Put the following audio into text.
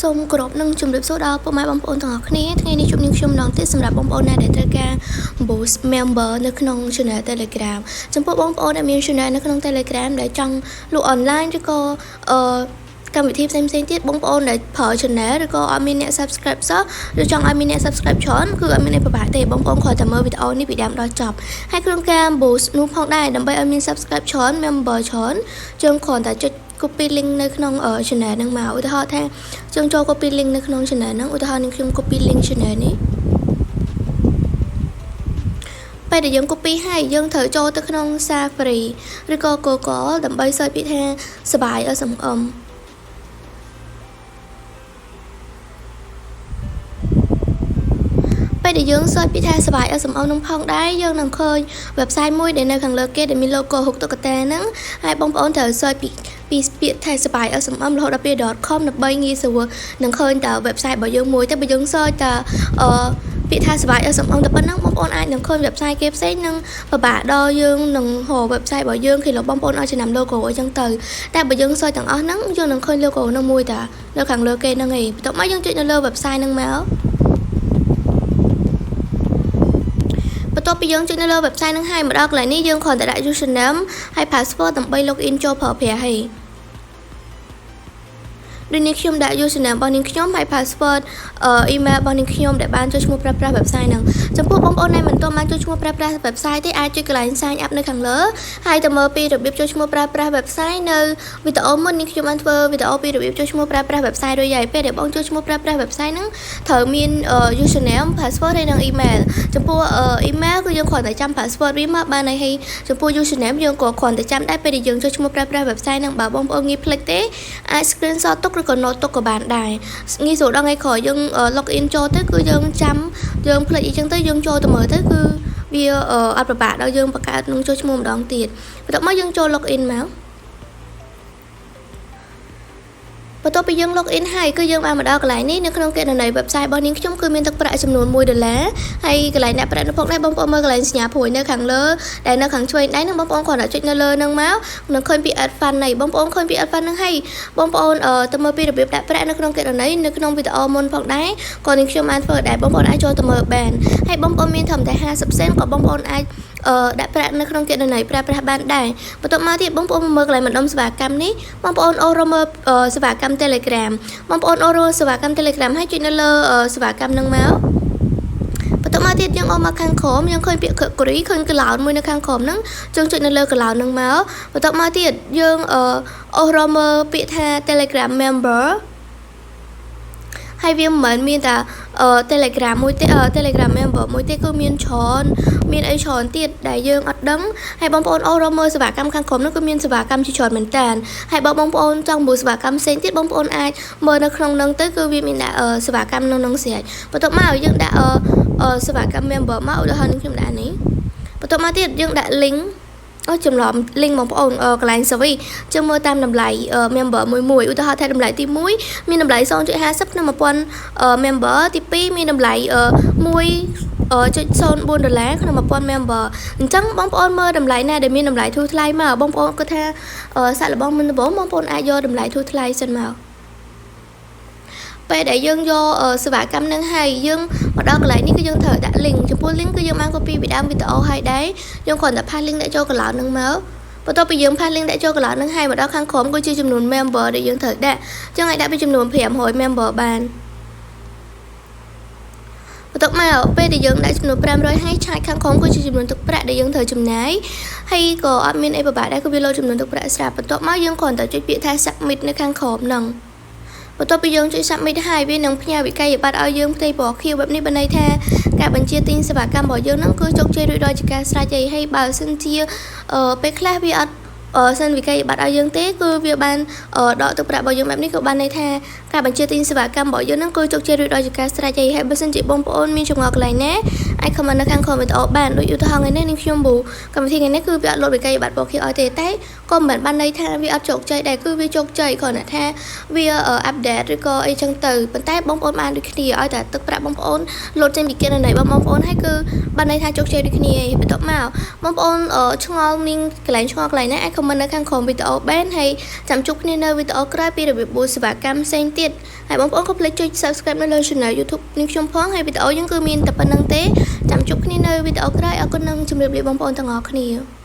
សូមគោរពនឹងជម្រាបសួរដល់ពុកម៉ែបងប្អូនទាំងអស់គ្នាថ្ងៃនេះជួបនាងខ្ញុំម្ដងទៀតសម្រាប់បងប្អូនដែលត្រូវការ boost member នៅក្នុង channel Telegram ចំពោះបងប្អូនដែលមាន channel នៅក្នុង Telegram ដែលចង់លក់ online ឬក៏កម្មវិធីផ្សេងៗទៀតបងប្អូនដែលប្រើ channel ឬក៏អត់មានអ្នក subscribe សោះឬចង់ឲ្យមានអ្នក subscribe ច្រើនគឺអត់មានអីពិបាកទេបងប្អូនគ្រាន់តែមើលវីដេអូនេះពីដើមដល់ចប់ហើយក្នុងការ boost នោះផងដែរដើម្បីឲ្យមាន subscribe ច្រើន member ច្រើនយើងគ្រាន់តែចុចcopy link នៅក្នុង channel ហ្នឹងមកឧទាហរណ៍ថាយើងចូល copy link នៅក្នុង channel ហ្នឹងឧទាហរណ៍នឹងខ្ញុំ copy link channel នេះពេលដែលយើង copy ហើយយើងត្រូវចូលទៅក្នុង Safari ឬក៏ Google ដើម្បី search ពាក្យថាសបាយ SMM ពេលដែលយើង search ពាក្យថាសបាយ SMM នឹងផងដែរយើងនឹងឃើញ website មួយដែលនៅខាងលើគេដែលមាន logo ហុកតុក្កតាហ្នឹងហើយបងប្អូនត្រូវ search ពីពាក្យថាសបាយ SMM រហូតដល់ពាក្យ .com ដើម្បីងាយស្រួលនឹងឃើញតើ website របស់យើងមួយទៅបើយើង search តើពាក្យថាសបាយ SMM តែប៉ុណ្ណឹងបងប្អូនអាចនឹងឃើញ website គេផ្សេងនឹងពិបាកដល់យើងនឹងរក website របស់យើងគេលោកបងប្អូនឲ្យចំណាំ logo អញ្ចឹងទៅតែបើយើង search ទាំងអស់ហ្នឹងយើងនឹងឃើញ logo ហ្នឹងមួយតានៅខាងលើគេហ្នឹងឯងបន្ទាប់មកយើងចុចនៅលើ website ហ្នឹងមកបន្ទាប់ពីយើងចុចនៅលើ website ហ្នឹងហើយមកដល់កន្លែងនេះយើងគ្រាន់តែដាក់ username ហើយ password ដើម្បី login ចូលប្រើប្រាស់ហើយដូចនេះខ្ញុំដាក់ username របស់នាងខ្ញុំហើយ password email របស់នាងខ្ញុំដែលបានចុចឈ្មោះប្រើប្រាស់ website ហ្នឹងចំពោះបងប្អូនដែលមិនទាន់បានចុចឈ្មោះប្រើប្រាស់ website ទេអាចចុចកន្លែង sign up នៅខាងលើហើយទៅមើលពីរបៀបចុចឈ្មោះប្រើប្រាស់ website នៅវីដេអូមុននាងខ្ញុំបានធ្វើវីដេអូពីរបៀបចុចឈ្មោះប្រើប្រាស់ website រួចហើយពេលដែលបងចុចឈ្មោះប្រើប្រាស់ website ហ្នឹងត្រូវមាន username password ហើយនិង email ចំពោះ email គឺយើងគ្រាន់តែចាំ password វាមកបានហើយចំពោះ username យើងក៏គ្រាន់តែចាំដែរពេលដែលយើងចុចឈ្មោះប្រើប្រាស់ website ហ្នឹងបើបងប្អូនងាយភ្លេចទេអាច screenshot ទុកឬក៏ note ទុកក៏បានដែរងាយស្រួលដល់ថ្ងៃក្រោយយើង log in ចូលទៅគឺយើងចាំយើងភ្លេចអីចឹងទៅយើងចូលទៅមើលទៅគឺវាអត់ពិបាកដល់យើងបង្កើតនឹងចូលឈ្មោះម្ដងទៀតបន្ទាប់មកយើងចូល log in មកបន្ទាប់ពីយើង log in ហើយគឺយើងបានមកដល់កន្លែងនេះនៅក្នុងគណនី website របស់នាងខ្ញុំគឺមានទឹកប្រាក់ចំនួន$1ហើយកន្លែងអ្នកប្រាក់នៅផងដែរបងប្អូនមើលកន្លែងសញ្ញាព្រួយនៅខាងលើដែលនៅខាងឆ្វេងដៃនឹងបងប្អូនគ្រាន់តែចុចនៅលើនឹងមកនឹងឃើញពី add fund nàyបងប្អូនឃើញពី add fund ហ្នឹងហើយបងប្អូនទៅមើលពីរបៀបដាក់ប្រាក់នៅក្នុងគណនីនៅក្នុងវីដេអូមុនផងដែរក៏នាងខ្ញុំបានធ្វើដែរបងប្អូនអាចចូលទៅមើលបានហើយបងប្អូនមានត្រឹមតែ50 centក៏បងប្អូនអាចដាក់ប្រាក់នៅក្នុងគណនីប្រើប្រាស់បានដែរបន្ទាប់មកទៀតបងប្អូនមើលកន្លែងបណ្ដុំសេវាកម្មនេះបងប្អូនអូរមើលសេវាកម្ម Telegram បងប្អូនអូរសេវាកម្ម Telegram ហើយចុចនៅលើសេវាកម្មនឹងមកបន្ទាប់មកទៀតយើងអមមកខាងក្រោមយើងឃើញពាក្យ category ឃើញ cloud មួយនៅខាងក្រោមហ្នឹងយើងចុចនៅលើ cloud ហ្នឹងមកបន្ទាប់មកទៀតយើងអូរមើលពាក្យថា Telegram member ហើយវាមិនមែនមានតែTelegram មួយទេTelegram member មួយទេគឺមានច្រើនមានអីច្រើនទៀតដែលយើងអត់ដឹងហើយបងប្អូនអូរមើលសេវាកម្មខាងក្រោមនោះគឺមានសេវាកម្មជាច្រើនមែនតើហើយបើបងប្អូនចង់មើលសេវាកម្មផ្សេងទៀតបងប្អូនអាចមើលនៅក្នុងនោះទៅគឺវាមានដាក់សេវាកម្មនៅក្នុងស្រេចបន្ទាប់មកយើងដាក់សេវាកម្ម member មកឧទាហរណ៍ខ្ញុំដាក់នេះបន្ទាប់មកទៀតយើងដាក់ link ចម្លង link បងប្អូនកន្លែង service យើងមើលតាមតម្លៃ member មួយឧទាហរណ៍ថាតម្លៃទី1មានតម្លៃ 0.50 ក្នុង 1000 member ទី2មានតម្លៃ$1.04 ក្នុង 1000 member អញ្ចឹងបងប្អូនមើលតម្លៃណាដែលមានតម្លៃធូរថ្លៃមកបងប្អូនគិតថាសាក់របស់មុនដំបូងបងប្អូនអាចយកតម្លៃធូរថ្លៃសិនមកពេលដែលយើងយកសេវាកម្មនឹងហើយយើងមកដល់កន្លែងនេះគឺយើងត្រូវដាក់ link ចំពោះ link គឺយើងបាន copy ពីដើមវីដេអូហើយដែរយើងគ្រាន់តែផាស link ដាក់ចូល cloud នឹងមកបន្ទាប់ពីយើងផាស link ដាក់ចូល cloud នឹងហើយមកដល់ខាងក្រោមគឺជាចំនួន member ដែលយើងត្រូវដាក់ចឹងអាចដាក់ពីចំនួន500 member បានបន្ទាប់មកពេលដែលយើងដាក់ចំនួន500ហើយឆាតខាងក្រោមគឺជាចំនួនទឹកប្រាក់ដែលយើងត្រូវចំណាយហើយក៏អត់មានអីពិបាកដែរគឺវាលោតចំនួនទឹកប្រាក់ស្រាប់បន្ទាប់មកយើងគ្រាន់តែចុចពាក្យថា submit នៅខាងក្រោមហ្នឹងបន្ទាប់ពីយើងចុច submit ហើយវានឹងផ្ញើវិក័យប័ត្រឲ្យយើងផ្ទៃពណ៌ខៀវបែបនេះបានន័យថាការបញ្ជាទិញសេវាកម្មរបស់យើងហ្នឹងគឺជោគជ័យរួចរាល់ជាការស្រេចហើយបើសិនជាពេលខ្លះវាអត់សិនវិក័យប័ត្រឲ្យយើងទេគឺវាបានដកទឹកប្រាក់របស់យើងបែបនេះក៏បានន័យថាការបញ្ជាទិញសេវាកម្មរបស់យើងហ្នឹងគឺជោគជ័យរួចរាល់ជាការស្រេចហើយបើសិនជាបងប្អូនមានចម្ងល់កន្លែងណា អាច comment នៅខាងក្រោមវីដេអូបានដូចឧទាហរណ៍ថ្ងៃនេះនាងខ្ញុំប៊ូកម្មវិធីថ្ងៃនេះគឺវាអត់លោតវិក័យប័ណ្ណពណ៌ខៀវឲ្យទេតែក៏មិនបានន័យថាវាអត់ជោគជ័យដែរគឺវាជោគជ័យគ្រាន់តែថាវាអាប់ដេតឬក៏អីចឹងទៅប៉ុន្តែបងប្អូនបានដូចគ្នាឲ្យតែទឹកប្រាក់បងប្អូនលោតចេញពីគណនីបងប្អូនហើយគឺបានន័យថាជោគជ័យដូចគ្នាឯងបន្ទាប់មកបងប្អូនឆ្ងល់មានកន្លែងឆ្ងល់កន្លែងណាអាច comment នៅខាងក្រោមវីដេអូបានហើយចាំជួបគ្នានៅវីដេអូក្រោយពីរបៀបបួសសេវាកម្មផ្សេងទៀតហើយបងប្អូនកុំភ្លេចចុច subscribe នៅលើ channel YouTube នាងខ្ញុំផងហើយវីដេអូយើងគឺមានតែប៉ុណ្្នឹងទេចាំជួបគ្នានៅវីដេអូក្រោយអរគុណនិងជម្រាបលាបងប្អូនទាំងអស់គ្នា